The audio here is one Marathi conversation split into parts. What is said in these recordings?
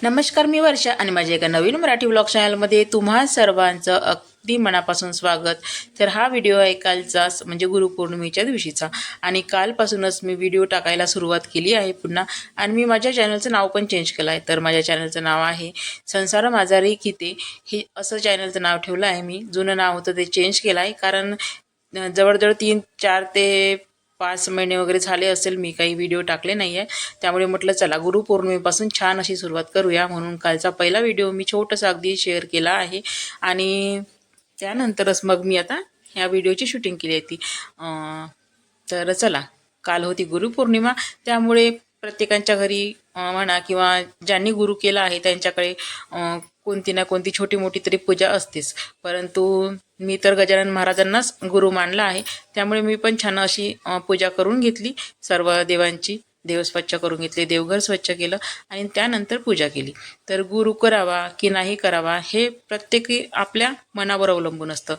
नमस्कार, मी वर्षा आणि माझ्या एका नवीन मराठी ब्लॉग चॅनलमध्ये तुम्हा सर्वांचं अगदी मनापासून स्वागत. तर हा व्हिडिओ आहे कालचाच, म्हणजे गुरुपौर्णिमेच्या दिवशीचा. आणि कालपासूनच मी व्हिडिओ टाकायला सुरुवात केली आहे पुन्हा. आणि मी माझ्या चॅनलचं नाव पण चेंज केलं आहे. तर माझ्या चॅनलचं नाव आहे संसार माझा रे किते, हे असं चॅनलचं नाव ठेवलं आहे मी. जुनं नाव होतं ते चेंज केलं आहे, कारण जवळजवळ 3-4 ते 5 महिने वगैरे झाले असेल मी काही व्हिडिओ टाकले नाही आहे. त्यामुळे म्हटलं चला गुरुपौर्णिमेपासून छान अशी सुरुवात करूया, म्हणून कालचा पहिला व्हिडिओ मी छोटासा अगदी शेअर केला आहे. आणि त्यानंतरच मग मी आता ह्या व्हिडिओची शूटिंग केली होती. तर चला, काल होती गुरुपौर्णिमा, त्यामुळे प्रत्येकाच्या घरी म्हणा किंवा ज्यांनी गुरु केला आहे त्यांच्याकडे कोणती ना कोणती छोटी मोठी तरी पूजा असतेच. परंतु मी तर गजानन महाराजांनाच गुरु मानला आहे, त्यामुळे मी पण छान अशी पूजा करून घेतली. सर्व देवांची देव स्वच्छ करून घेतले, देवघर स्वच्छ केलं आणि त्यानंतर पूजा केली. तर गुरु करावा की नाही करावा हे प्रत्येकी आपल्या मनावर अवलंबून असतं.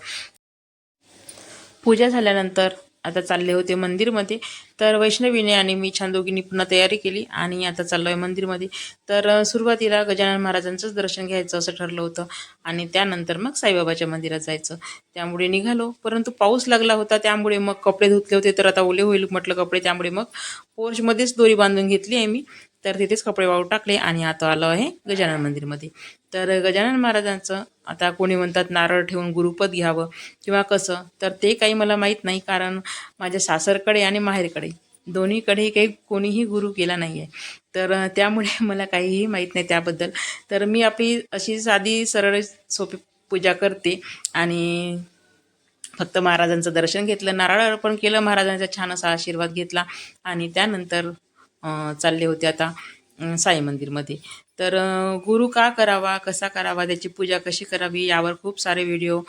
पूजा झाल्यानंतर आता चालले होते मंदिरमध्ये. तर वैष्णवीने आणि मी छान दोघींनी पुन्हा तयारी केली आणि आता चाललो आहे मंदिरमध्ये. तर सुरुवातीला गजानन महाराजांचंच दर्शन घ्यायचं असं ठरलं होतं आणि त्यानंतर मग साईबाबाच्या मंदिरात जायचं. त्यामुळे निघालो, परंतु पाऊस लागला होता, त्यामुळे मग कपडे धुतले होते तर आता ओले होईल म्हटलं कपडे, त्यामुळे मग पोर्चमध्येच दोरी बांधून घेतली आहे मी. तर तिथेच कपडे वाळू टाकले आणि आता आलो आहे गजानन मंदिरमध्ये. तर गजानन महाराजांचं आता कोणी म्हणतात नारळ ठेवून गुरुपद घ्यावं किंवा कसं, तर ते काही मला माहीत नाही, कारण माझ्या सासरकडे आणि माहेरकडे दोन्हीकडेही काही कोणीही गुरु केला नाही आहे. तर त्यामुळे मला काहीही माहीत नाही त्याबद्दल. तर मी आपली अशी साधी सरळ सोपी पूजा करते आणि फक्त महाराजांचं दर्शन घेतलं, नारळ अर्पण केलं, महाराजांचा छान असा आशीर्वाद घेतला आणि त्यानंतर चालले होते आता साई मंदिरमध्ये. तर गुरु का करावा, कसा करावा, त्याची पूजा कशी करावी यावर खूप सारे व्हिडिओ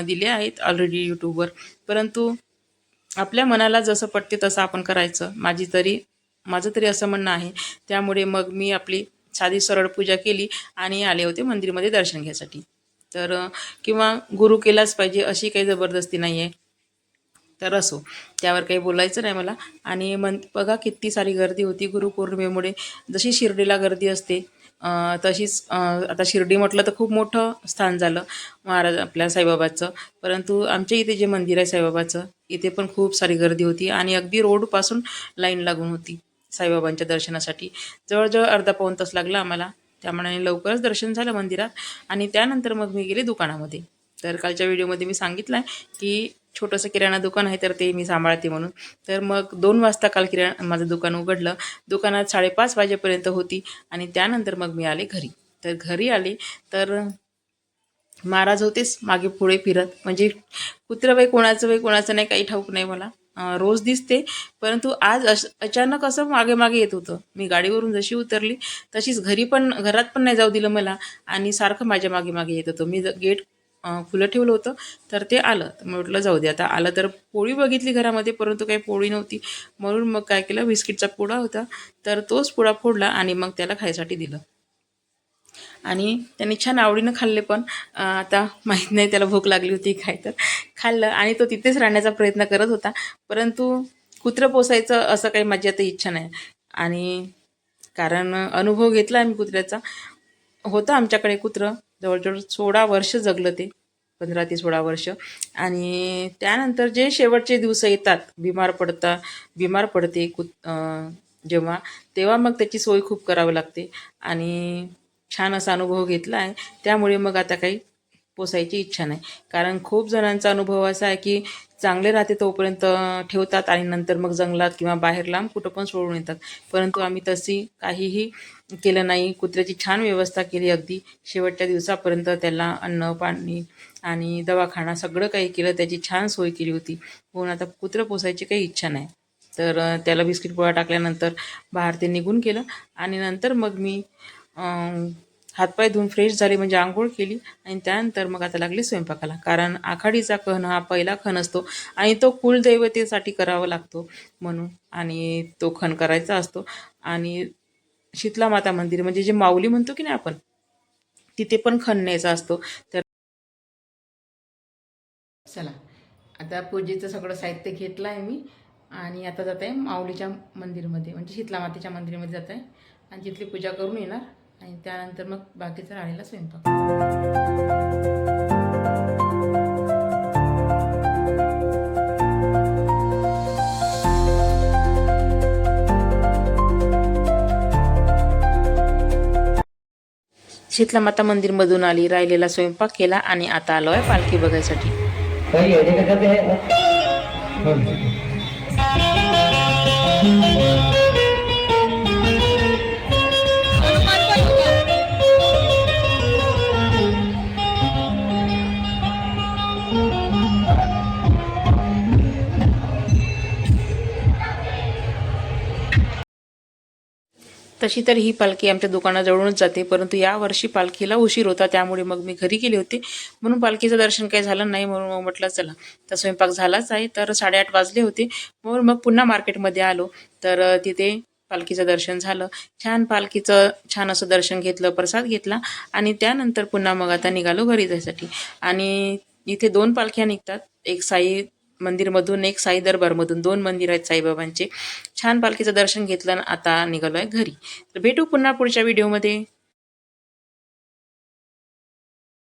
दिले आहेत ऑलरेडी यूट्यूबवर. परंतु आपल्या मनाला जसं पटते तसं आपण करायचं, माझं तरी असं म्हणणं आहे. त्यामुळे मग मी आपली साधी सरळ पूजा केली आणि आले होते मंदिरमध्ये दर्शन घ्यायसाठी. तर किंवा गुरु केलाच पाहिजे अशी काही जबरदस्ती नाही आहे. तर असो, त्यावर काही बोलायचं नाही मला. आणि बघा किती सारी गर्दी होती गुरुपौर्णिमेमुळे. जशी शिर्डीला गर्दी असते तशीच आता शिर्डी म्हटलं तर खूप मोठं स्थान झालं महाराज आपल्या साईबाबाचं. परंतु आमच्या इथे जे मंदिर आहे साईबाबाचं, इथे पण खूप सारी गर्दी होती आणि अगदी रोडपासून लाईन लागून होती साईबाबांच्या दर्शनासाठी. जवळजवळ अर्धा पाऊण तास लागला आम्हाला. त्यामुळे लवकरच दर्शन झालं मंदिरात आणि त्यानंतर मग मी गेले दुकानामध्ये. तर कालच्या व्हिडिओमध्ये मी सांगितलं आहे की छोटंसं किराणा दुकान आहे, तर ते मी सांभाळते म्हणून. तर मग 2 वाजता काल माझं दुकान उघडलं. दुकानात 5:30 वाजेपर्यंत होती आणि त्यानंतर मग मी आले घरी. तर घरी आले तर महाराज होतेच मागे पुढे फिरत, म्हणजे कुत्रं बाई कोणाचं नाही, काही ठाऊक नाही मला. रोज दिसते, परंतु आज अचानक असं मागे मागे येत होतं. मी गाडीवरून जशी उतरली तशीच घरात पण नाही जाऊ दिलं मला आणि सारखं माझ्या मागे मागे येत होतं. मी गेट खुलं ठेवलं होतं तर ते आलं. तर म्हटलं जाऊ दे, आता आलं तर पोळी बघितली घरामध्ये, परंतु काही पोळी नव्हती. म्हणून मग काय केलं, बिस्किटचा पुडा होता तर तोच पुडा फोडला आणि मग त्याला खायसाठी दिलं. आणि त्यांनी छान आवडीनं खाल्ले पण. आता माहीत नाही त्याला भूक लागली होती काय, तर खाल्लं आणि तो तिथेच राहण्याचा प्रयत्न करत होता. परंतु कुत्रं पोसायचं असं काही माझी आता इच्छा नाही. आणि कारण अनुभव घेतला आम्ही कुत्र्याचा. होतं आमच्याकडे कुत्रं, जवळजवळ 16 वर्ष जगलं ते, 15 ते 16 वर्ष. आणि त्यानंतर जे शेवटचे दिवस येतात, बिमार पडते जेव्हा, तेव्हा मग त्याची सोय खूप करावी लागते. आणि छान असा अनुभव घेतला आहे, त्यामुळे मग आता काही पोसायची इच्छा नाही. कारण खूप जणांचा अनुभव असा आहे की चांगले राहते तोपर्यंत ठेवतात आणि नंतर मग जंगलात किंवा बाहेर लांब कुठं पण सोडून येतात. परंतु आम्ही तशी काहीही केलं नाही. कुत्र्याची छान व्यवस्था केली, अगदी शेवटच्या दिवसापर्यंत त्याला अन्न पाणी आणि दवाखाना सगळं काही केलं, त्याची छान सोय केली होती. म्हणून आता कुत्रं पोसायची काही इच्छा नाही. तर त्याला बिस्किट पोळा टाकल्यानंतर बाहेर ते निघून गेलं आणि नंतर मग मी हातपाय धुवून फ्रेश झाले, म्हणजे आंघोळ केली आणि त्यानंतर मग आता लागले स्वयंपाकाला. कारण आखाडीचा खण हा पहिला खण असतो आणि तो कुलदैवतेसाठी करावा लागतो म्हणून, आणि तो खण करायचा असतो. आणि शीतला माता मंदिर म्हणजे जे माऊली म्हणतो की नाही आपण, तिथे पण खण न्यायचा असतो. तर चला, आता पूजेचं सगळं साहित्य घेतलं आहे मी आणि आता जात आहे माऊलीच्या मंदिरमध्ये, म्हणजे शीतला मातेच्या मंदिरमध्ये जात आहे आणि तिथली पूजा करून येणार आणि त्यानंतर मग बाकीचा राहिलेला स्वयंपाक. शीतला माता मंदिरमधून आली, राहिलेला स्वयंपाक केला आणि आता आलो आहे पालखी बघायसाठी. तशी तर ही पालखी आमच्या दुकानाजवळूनच जाते, परंतु यावर्षी पालखीला उशीर होता, त्यामुळे मग मी घरी गेले होते. म्हणून पालखीचं दर्शन काही झालं नाही. म्हणून मग म्हटलं चला, तर स्वयंपाक झालाच आहे. तर 8:30 वाजले होते. म्हणून मग पुन्हा मार्केटमध्ये आलो. तर तिथे पालखीचं दर्शन झालं. छान पालखीचं छान असं दर्शन घेतलं, प्रसाद घेतला आणि त्यानंतर पुन्हा मग आता निघालो घरी जायसाठी. आणि इथे 2 पालख्या निघतात, एक साई मंदिरमधून, एक साई दरबारमधून. 2 मंदिर आहेत साईबाबांचे. छान पालखीचं दर्शन घेतलं आणि आता निघालो आहे घरी. तर भेटू पुन्हा पुढच्या व्हिडिओमध्ये.